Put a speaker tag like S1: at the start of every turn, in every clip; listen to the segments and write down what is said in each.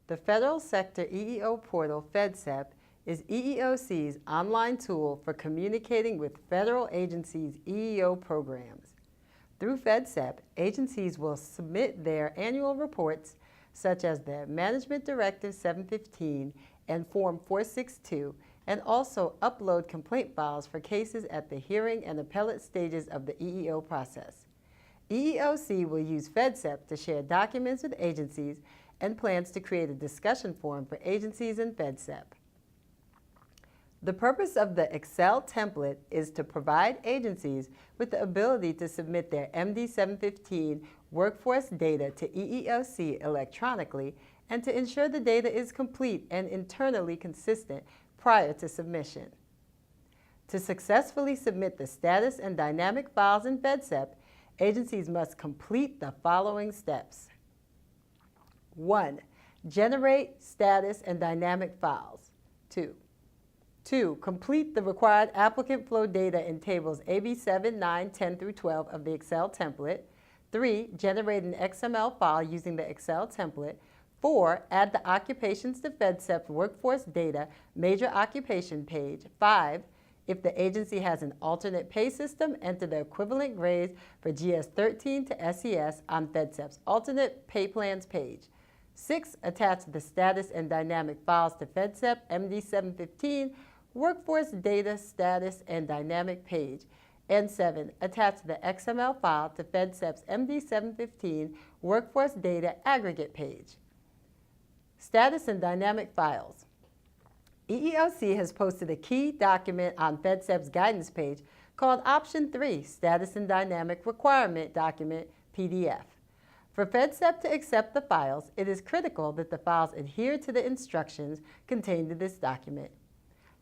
S1: The Federal Sector EEO portal, FedSEP, is EEOC's online tool for communicating with federal agencies' EEO programs. Through FedSEP, agencies will submit their annual reports, such as the Management Directive 715 and Form 462, and also upload complaint files for cases at the hearing and appellate stages of the EEO process. EEOC will use FedSEP to share documents with agencies and plans to create a discussion forum for agencies in FedSEP. The purpose of the Excel template is to provide agencies with the ability to submit their MD715 workforce data to EEOC electronically and to ensure the data is complete and internally consistent prior to submission. To successfully submit the status and dynamic files in FedSEP, agencies must complete the following steps. 1. Generate status and dynamic files. 2. Complete the required applicant flow data in tables AB7, 9, 10 through 12 of the Excel template. 3. Generate an XML file using the Excel template. 4. Add the occupations to FedSEP's workforce data major occupation page. 5. If the agency has an alternate pay system, enter the equivalent grades for GS13 to SES on FedSEP's alternate pay plans page. 6. Attach the status and dynamic files to FedSEP MD715 workforce data status and dynamic page. And 7. Attach the XML file to FedSEP's MD715 workforce data aggregate page. Status and dynamic files. EEOC has posted a key document on FedSEP's guidance page called Option 3, Status and Dynamic Requirement Document, PDF. For FedSEP to accept the files, it is critical that the files adhere to the instructions contained in this document.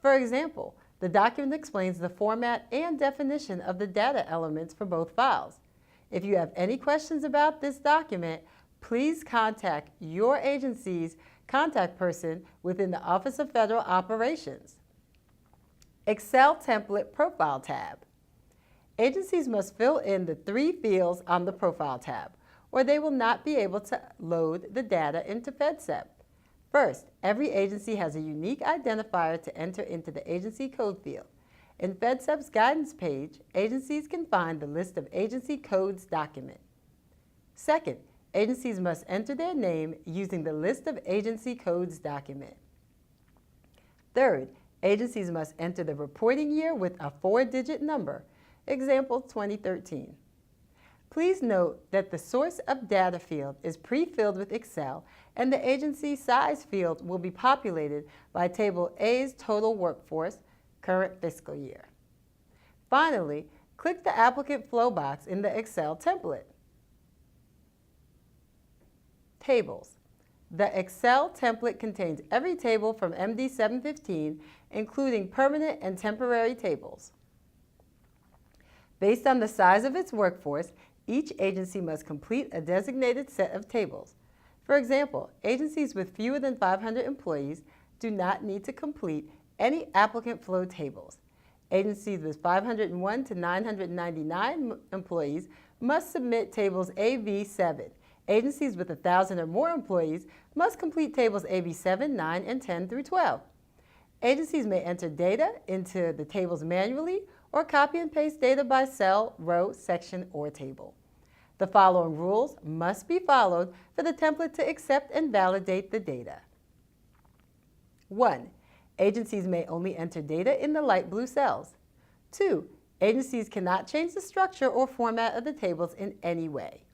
S1: For example, the document explains the format and definition of the data elements for both files. If you have any questions about this document, please contact your agency's contact person within the Office of Federal Operations. Excel Template Profile tab. Agencies must fill in the 3 fields on the Profile tab, or they will not be able to load the data into FedSEP. First, every agency has a unique identifier to enter into the agency code field. In FedSEP's guidance page, agencies can find the list of agency codes document. Second, agencies must enter their name using the list of agency codes document. Third, agencies must enter the reporting year with a 4-digit number, example 2013. Please note that the source of data field is pre-filled with Excel and the agency size field will be populated by Table A's total workforce, current fiscal year. Finally, click the applicant flow box in the Excel template. Tables. The Excel template contains every table from MD715, including permanent and temporary tables. Based on the size of its workforce, each agency must complete a designated set of tables. For example, agencies with fewer than 500 employees do not need to complete any applicant flow tables. Agencies with 501 to 999 employees must submit tables AB7. Agencies with 1,000 or more employees must complete tables AB7, 9, and 10 through 12. Agencies may enter data into the tables manually or copy and paste data by cell, row, section, or table. The following rules must be followed for the template to accept and validate the data. 1. Agencies may only enter data in the light blue cells. 2. Agencies cannot change the structure or format of the tables in any way.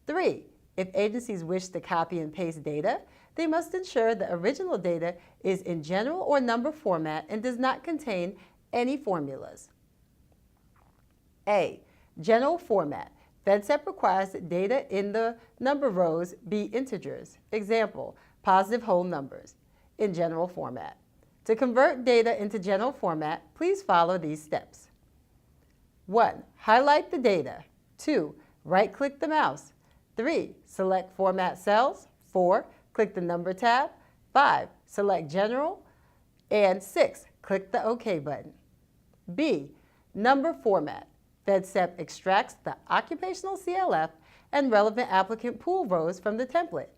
S1: 3. If agencies wish to copy and paste data, they must ensure the original data is in general or number format and does not contain any formulas. A. General format. FedSEP requires that data in the number rows be integers. Example, positive whole numbers in general format. To convert data into general format, please follow these steps. 1. Highlight the data. 2. Right-click the mouse. 3. Select Format Cells. 4. Click the Number tab. 5. Select General. And 6. Click the OK button. B. Number format. FedSEP extracts the occupational CLF and relevant applicant pool rows from the template.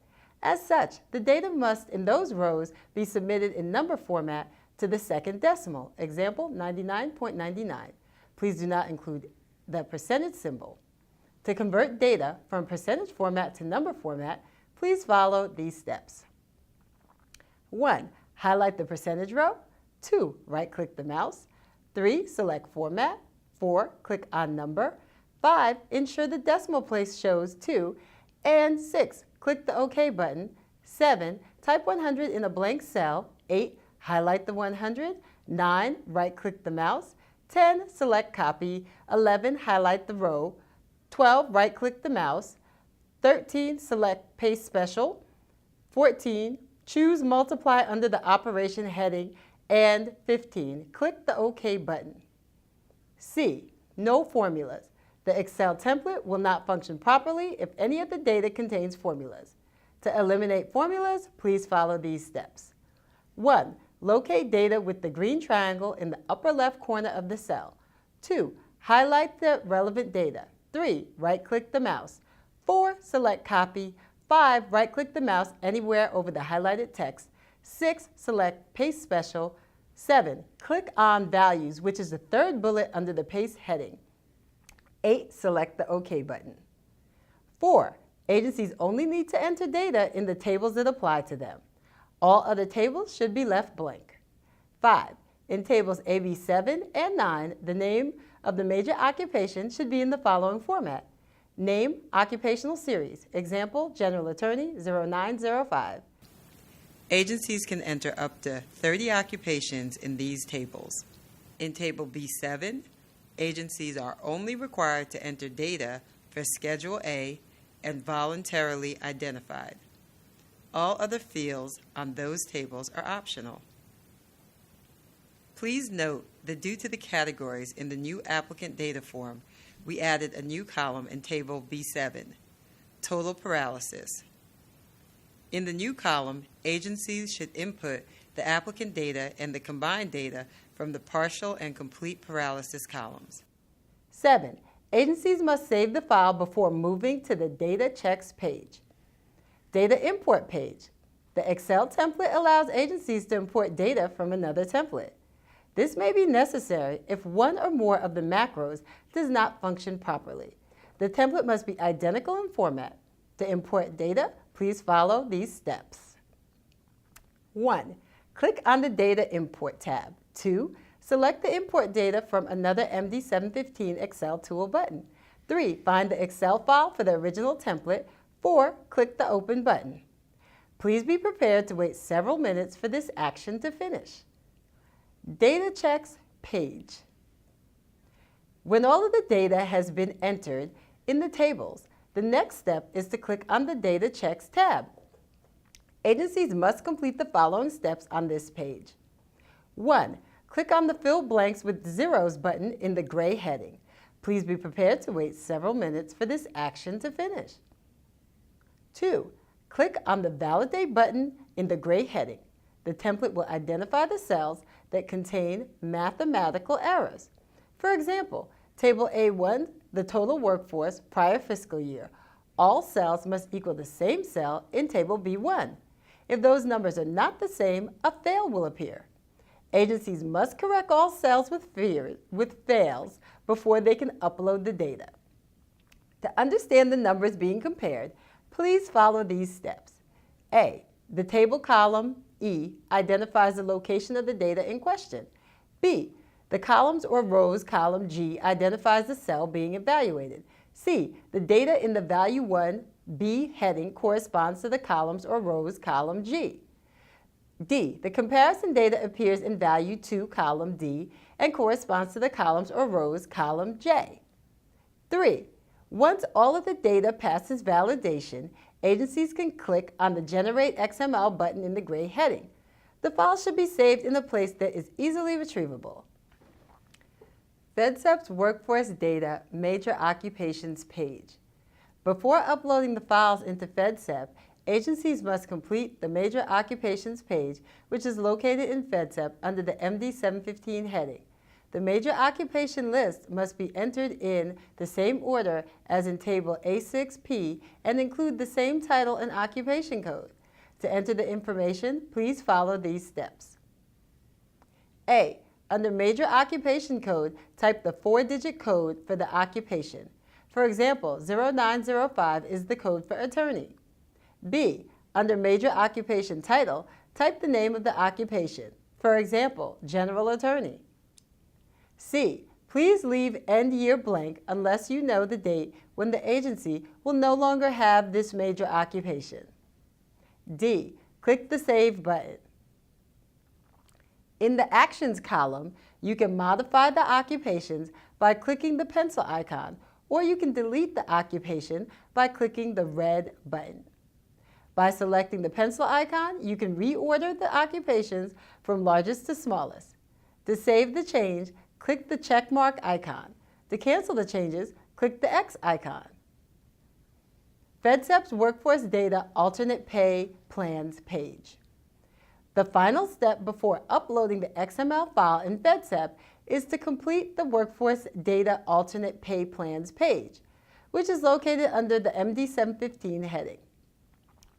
S1: As such, the data must, in those rows, be submitted in number format to the second decimal, example 99.99. Please do not include the percentage symbol. To convert data from percentage format to number format, please follow these steps. 1. Highlight the percentage row. 2. Right-click the mouse. 3. Select Format. 4. Click on Number. 5. Ensure the decimal place shows 2. And 6. Click the OK button. 7. Type 100 in a blank cell. 8. Highlight the 100. 9. Right-click the mouse. 10. Select Copy. 11. Highlight the row. 12. Right-click the mouse. 13. Select Paste Special. 14. Choose Multiply under the Operation heading. And 15. Click the OK button. C. No formulas. The Excel template will not function properly if any of the data contains formulas. To eliminate formulas, please follow these steps. 1. Locate data with the green triangle in the upper left corner of the cell. 2. Highlight the relevant data. 3. Right-click the mouse. 4. Select Copy. 5. Right-click the mouse anywhere over the highlighted text. 6. Select Paste Special. 7. Click on Values, which is the third bullet under the Paste heading. 8. Select the OK button. 4. Agencies only need to enter data in the tables that apply to them. All other tables should be left blank. 5. In tables AB7 and 9, the name of the major occupation should be in the following format. Name, occupational series. Example, General Attorney 0905. Agencies can enter up to 30 occupations in these tables. In Table B7, agencies are only required to enter data for Schedule A and voluntarily identified. All other fields on those tables are optional. Please note that due to the categories in the new applicant data form, we added a new column in Table B7, Total Paralysis. In the new column, agencies should input the applicant data and the combined data from the partial and complete paralysis columns. 7. Agencies must save the file before moving to the Data Checks page. Data Import page. The Excel template allows agencies to import data from another template. This may be necessary if one or more of the macros does not function properly. The template must be identical in format. To import data, please follow these steps. 1. Click on the Data Import tab. 2. Select the import data from another MD715 Excel tool button. 3. Find the Excel file for the original template. 4. Click the Open button. Please be prepared to wait several minutes for this action to finish. Data Checks page. When all of the data has been entered in the tables, the next step is to click on the Data Checks tab. Agencies must complete the following steps on this page. 1. Click on the Fill Blanks with Zeros button in the gray heading. Please be prepared to wait several minutes for this action to finish. 2. Click on the Validate button in the gray heading. The template will identify the cells that contain mathematical errors. For example, Table A1, the total workforce prior fiscal year. All cells must equal the same cell in Table B1. If those numbers are not the same, a fail will appear. Agencies must correct all cells with fails before they can upload the data. To understand the numbers being compared, please follow these steps. A. The table column E identifies the location of the data in question. B. The columns or rows column G identifies the cell being evaluated. C. The data in the Value 1 B heading corresponds to the columns or rows column G. D. The comparison data appears in Value 2 column D and corresponds to the columns or rows column J. 3. Once all of the data passes validation, agencies can click on the Generate XML button in the gray heading. The file should be saved in a place that is easily retrievable. FedSEP's Workforce Data Major Occupations page. Before uploading the files into FedSEP, agencies must complete the Major Occupations page, which is located in FedSEP under the MD715 heading. The major occupation list must be entered in the same order as in Table A6P and include the same title and occupation code. To enter the information, please follow these steps. A. Under Major Occupation Code, type the 4-digit code for the occupation. For example, 0905 is the code for attorney. B. Under Major Occupation Title, type the name of the occupation. For example, general attorney. C. Please leave end year blank unless you know the date when the agency will no longer have this major occupation. D. Click the Save button. In the Actions column, you can modify the occupations by clicking the pencil icon, or you can delete the occupation by clicking the red button. By selecting the pencil icon, you can reorder the occupations from largest to smallest. To save the change, click the checkmark icon. To cancel the changes, click the X icon. FedSEP's Workforce Data Alternate Pay Plans page. The final step before uploading the XML file in FedSEP is to complete the Workforce Data Alternate Pay Plans page, which is located under the MD715 heading.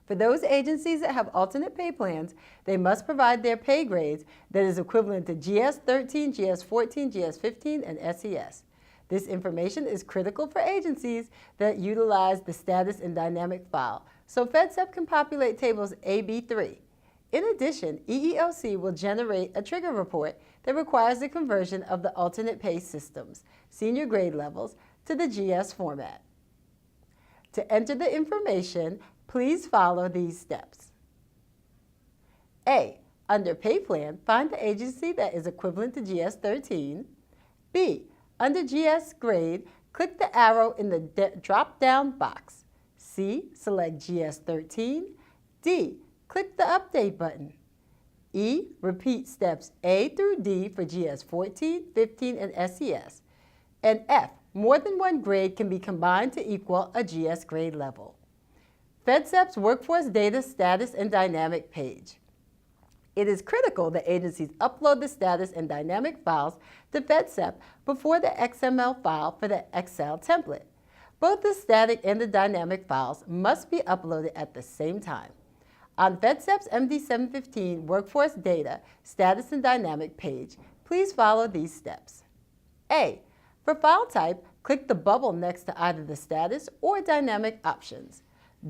S1: For those agencies that have alternate pay plans, they must provide their pay grades that is equivalent to GS13, GS14, GS15, and SES. This information is critical for agencies that utilize the status and dynamic file, so FedSEP can populate tables AB3. In addition, EEOC will generate a trigger report that requires the conversion of the alternate pay systems, senior grade levels, to the GS format. To enter the information, please follow these steps. A. Under Pay Plan, find the agency that is equivalent to GS13. B. Under GS Grade, click the arrow in the drop-down box. C. Select GS13. D. Click the Update button. E. Repeat steps A through D for GS14, 15, and SES. And F. More than one grade can be combined to equal a GS grade level. FedSEP's Workforce Data Status and Dynamic page. It is critical that agencies upload the status and dynamic files to FedSEP before the XML file for the Excel template. Both the static and the dynamic files must be uploaded at the same time. On FedSEP's MD715 Workforce Data Status and Dynamic page, please follow these steps. A. For file type, click the bubble next to either the status or dynamic options.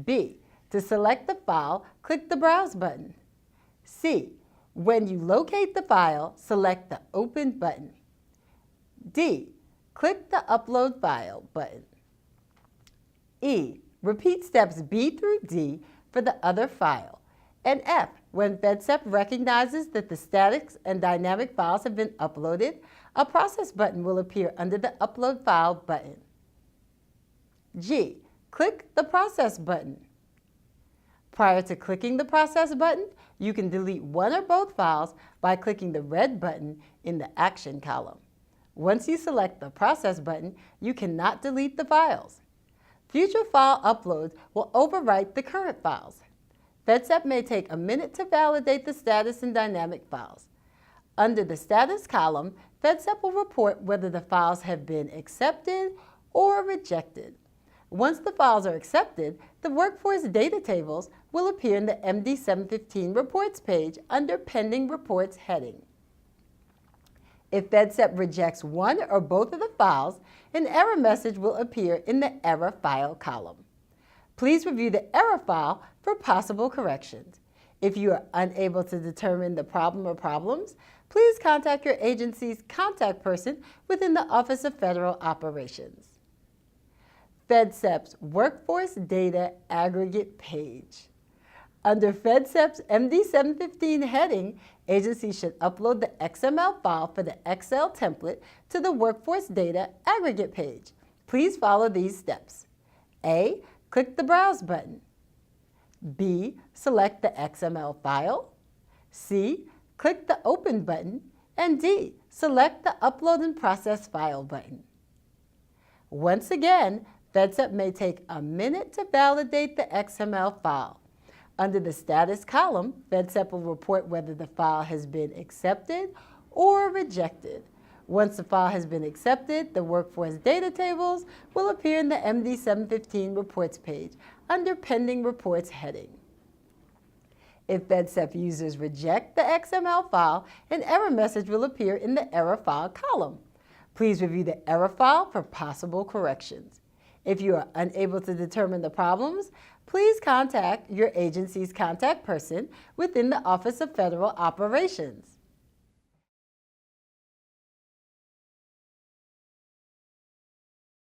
S1: B. To select the file, click the Browse button. C. When you locate the file, select the Open button. D. Click the Upload File button. E. Repeat steps B through D for the other file. And F. When FedSEP recognizes that the static and dynamic files have been uploaded, a Process button will appear under the Upload File button. G. Click the Process button. Prior to clicking the Process button, you can delete one or both files by clicking the red button in the Action column. Once you select the Process button, you cannot delete the files. Future file uploads will overwrite the current files. FedSEP may take a minute to validate the status and dynamic files. Under the Status column, FedSEP will report whether the files have been accepted or rejected. Once the files are accepted, the Workforce Data tables will appear in the MD715 Reports page under Pending Reports heading. If FedSEP rejects one or both of the files, an error message will appear in the Error File column. Please review the error file for possible corrections. If you are unable to determine the problem or problems, please contact your agency's contact person within the Office of Federal Operations. FedSEP's Workforce Data Aggregate page. Under FedSEP's MD715 heading, agencies should upload the XML file for the Excel template to the Workforce Data Aggregate page. Please follow these steps. A. Click the Browse button. B. Select the XML file. C. Click the Open button. And D. Select the Upload and Process File button. Once again, FedSEP may take a minute to validate the XML file. Under the Status column, FedSEP will report whether the file has been accepted or rejected. Once the file has been accepted, the Workforce Data Tables will appear in the MD715 Reports page under Pending Reports heading. If FedSEP users reject the XML file, an error message will appear in the Error File column. Please review the error file for possible corrections. If you are unable to determine the problems, please contact your agency's contact person within the Office of Federal Operations.